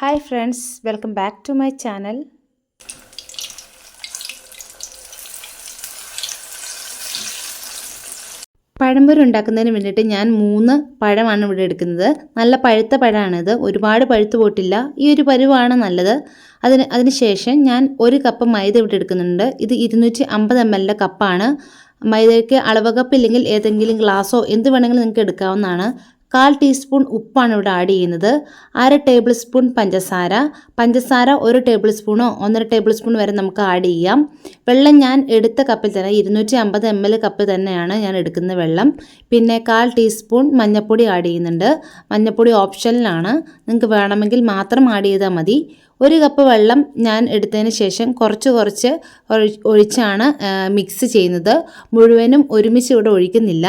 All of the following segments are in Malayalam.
Hi friends, welcome back to my channel. പഴംപൊരി ഉണ്ടാക്കുന്നതിന് വേണ്ടിയിട്ട് ഞാൻ 3 പഴമാണ് ഇവിടെ എടുക്കുന്നത്. നല്ല പഴുത്ത പഴമാണിത്. ഒരുപാട് പഴുത്തു പോയിട്ടില്ല. ഈ ഒരു പരുവാണ് നല്ലത്. അതിനുശേഷം ഞാൻ 1 കപ്പ് മൈദ ഇവിടെ എടുക്കുന്നുണ്ട്. ഇത് 250 ml കപ്പാണ്. മൈദയ്ക്ക് അളവ് കപ്പ് ഇല്ലെങ്കിൽ ഏതെങ്കിലും ഗ്ലാസ്സോ എന്ത് വേണമെങ്കിലും നിങ്ങൾക്ക് എടുക്കാവുന്നതാണ്. 1/4 ടീസ്പൂൺ ഉപ്പാണ് ഇവിടെ ആഡ് ചെയ്യുന്നത്. 1/2 ടേബിൾ സ്പൂൺ പഞ്ചസാര 1 ടേബിൾ സ്പൂണോ 1.5 ടേബിൾ സ്പൂൺ വരെ നമുക്ക് ആഡ് ചെയ്യാം. വെള്ളം ഞാൻ എടുത്ത കപ്പിൽ തന്നെ 250 ml കപ്പ് തന്നെയാണ് ഞാൻ എടുക്കുന്ന വെള്ളം. പിന്നെ 1/4 ടീസ്പൂൺ മഞ്ഞൾപ്പൊടി ആഡ് ചെയ്യുന്നുണ്ട്. മഞ്ഞൾപ്പൊടി ഓപ്ഷനിലാണ്, നിങ്ങൾക്ക് വേണമെങ്കിൽ മാത്രം ആഡ് ചെയ്താൽ മതി. 1 കപ്പ് വെള്ളം ഞാൻ എടുത്തതിന് ശേഷം കുറച്ച് ഒഴിച്ചാണ് മിക്സ് ചെയ്യുന്നത്. മുഴുവനും ഒരുമിച്ച് ഇവിടെ ഒഴിക്കുന്നില്ല.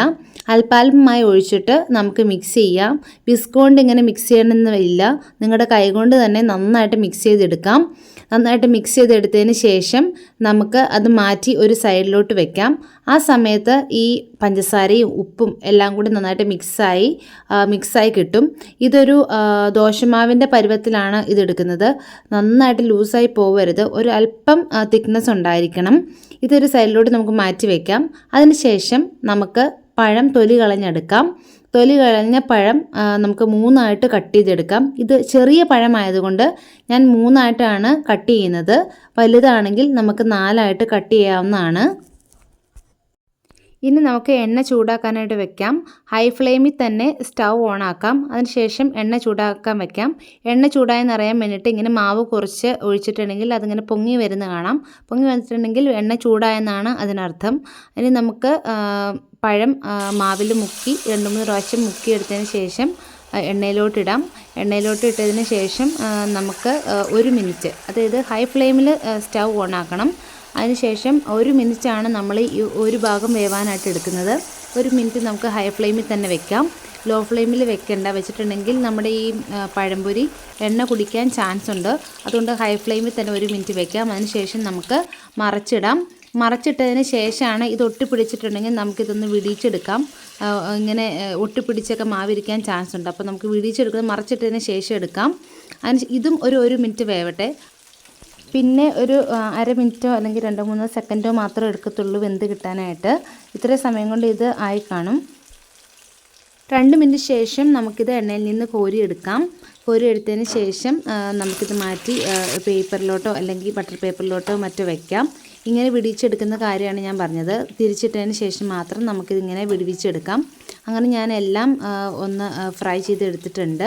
അല്പാൽപമായി ഒഴിച്ചിട്ട് നമുക്ക് മിക്സ് ചെയ്യാം. വിസ്ക് കൊണ്ട് ഇങ്ങനെ മിക്സ് ചെയ്യണമെന്നില്ല, നിങ്ങളുടെ കൈ കൊണ്ട് തന്നെ നന്നായിട്ട് മിക്സ് ചെയ്തെടുക്കാം. നന്നായിട്ട് മിക്സ് ചെയ്തെടുത്തതിന് ശേഷം നമുക്ക് അത് മാറ്റി ഒരു സൈഡിലോട്ട് വെക്കാം. ആ സമയത്ത് ഈ പഞ്ചസാരയും ഉപ്പും എല്ലാം കൂടി നന്നായിട്ട് മിക്സായി കിട്ടും. ഇതൊരു ദോശമാവിൻ്റെ പരുവത്തിലാണ് ഇതെടുക്കുന്നത്. നന്നായിട്ട് ലൂസായി പോവരുത്, ഒരു അല്പം തിക്നെസ് ഉണ്ടായിരിക്കണം. ഇതൊരു സൈഡിലോട്ട് നമുക്ക് മാറ്റി വയ്ക്കാം. അതിനുശേഷം നമുക്ക് പഴം തൊലി കളഞ്ഞെടുക്കാം. തൊലി കളഞ്ഞ പഴം നമുക്ക് 3 ആയിട്ട് കട്ട് ചെയ്തെടുക്കാം. ഇത് ചെറിയ പഴമായതുകൊണ്ട് ഞാൻ 3 ആയിട്ടാണ് കട്ട് ചെയ്യുന്നത്. വലുതാണെങ്കിൽ നമുക്ക് 4 ആയിട്ട് കട്ട് ചെയ്യാവുന്നതാണ്. ഇനി നമുക്ക് എണ്ണ ചൂടാക്കാനായിട്ട് വെക്കാം. ഹൈ ഫ്ലെയിമിൽ തന്നെ സ്റ്റൗ ഓൺ ആക്കാം. അതിനുശേഷം എണ്ണ ചൂടാക്കാൻ വെക്കാം. എണ്ണ ചൂടായെന്ന് അറിയാൻ വേണ്ടിയിട്ട് ഇങ്ങനെ മാവ് കുറച്ച് ഒഴിച്ചിട്ടുണ്ടെങ്കിൽ അതിങ്ങനെ പൊങ്ങി വരുന്ന കാണാം. പൊങ്ങി വന്നിട്ടുണ്ടെങ്കിൽ എണ്ണ ചൂടായെന്നാണ് അതിനർത്ഥം. ഇനി നമുക്ക് പഴം മാവിൽ മുക്കി 2-3 പ്രാവശ്യം മുക്കിയെടുത്തതിന് ശേഷം എണ്ണയിലോട്ടിടാം. എണ്ണയിലോട്ട് ഇട്ടതിന് ശേഷം നമുക്ക് 1 മിനിറ്റ്, അതായത് ഹൈ ഫ്ലെയിമിൽ സ്റ്റൗ ഓൺ ആക്കണം. അതിനുശേഷം 1 മിനിറ്റാണ് നമ്മൾ ഈ ഒരു ഭാഗം വേവാനായിട്ട് എടുക്കുന്നത്. 1 മിനിറ്റ് നമുക്ക് ഹൈ ഫ്ലെയിമിൽ തന്നെ വെക്കാം. ലോ ഫ്ലെയിമിൽ വെച്ചിട്ടുണ്ടെങ്കിൽ നമ്മുടെ ഈ പഴംപൊരി എണ്ണ കുടിക്കാൻ ചാൻസ് ഉണ്ട്. അതുകൊണ്ട് ഹൈ ഫ്ലെയിമിൽ തന്നെ 1 മിനിറ്റ് വെക്കാം. അതിനുശേഷം നമുക്ക് മറച്ചിടാം. മറച്ചിട്ടതിന് ശേഷമാണ് ഇത് ഒട്ടിപ്പിടിച്ചിട്ടുണ്ടെങ്കിൽ നമുക്കിതൊന്ന് വിടിയിച്ചെടുക്കാം. ഒട്ടിപ്പിടിച്ചൊക്കെ മാവിരിക്കാൻ ചാൻസ് ഉണ്ട്. അപ്പോൾ നമുക്ക് വിടിയിച്ചെടുക്കുന്നത് മറച്ചിട്ടതിന് ശേഷം എടുക്കാം. ഇതും ഒരു 1 മിനിറ്റ് വേവട്ടെ. പിന്നെ ഒരു 1/2 മിനിറ്റോ അല്ലെങ്കിൽ 2-3 സെക്കൻഡോ മാത്രമേ എടുക്കത്തുള്ളൂ വെന്ത് കിട്ടാനായിട്ട്. ഇത്രയും സമയം കൊണ്ട് ഇത് ആയി കാണും. 2 മിനിറ്റ് ശേഷം നമുക്കിത് എണ്ണയിൽ നിന്ന് കോരിയെടുക്കാം. കോരിയെടുത്തതിന് ശേഷം നമുക്കിത് മാറ്റി പേപ്പറിലോട്ടോ അല്ലെങ്കിൽ ബട്ടർ പേപ്പറിലോട്ടോ മറ്റോ വയ്ക്കാം. ഇങ്ങനെ വിടിയിച്ചെടുക്കുന്ന കാര്യമാണ് ഞാൻ പറഞ്ഞത്. തിരിച്ചിട്ടതിന് ശേഷം മാത്രം നമുക്കിതിങ്ങനെ വിടിവിച്ചെടുക്കാം. അങ്ങനെ ഞാൻ എല്ലാം ഒന്ന് ഫ്രൈ ചെയ്തെടുത്തിട്ടുണ്ട്.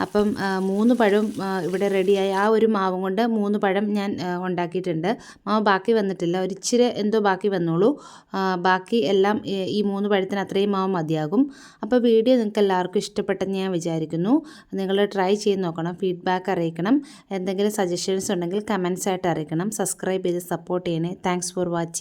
അപ്പം 3 പഴം ഇവിടെ റെഡിയായി. ആ ഒരു മാവും കൊണ്ട് 3 പഴം ഞാൻ ഉണ്ടാക്കിയിട്ടുണ്ട്. മാവ് ബാക്കി വന്നിട്ടില്ല, ഒരിച്ചിരി എന്തോ ബാക്കി വന്നോളൂ. ബാക്കി എല്ലാം ഈ 3 പഴത്തിന് അത്രയും മാവ് മതിയാകും. അപ്പോൾ വീഡിയോ നിങ്ങൾക്ക് എല്ലാവർക്കും ഇഷ്ടപ്പെട്ടെന്ന് ഞാൻ വിചാരിക്കുന്നു. നിങ്ങൾ ട്രൈ ചെയ്ത് നോക്കണം, ഫീഡ്ബാക്ക് അറിയിക്കണം. എന്തെങ്കിലും സജഷൻസ് ഉണ്ടെങ്കിൽ കമൻസ് ആയിട്ട് അറിയിക്കണം. സബ്സ്ക്രൈബ് ചെയ്ത് സപ്പോർട്ട് ചെയ്യണേ. Thanks for watching.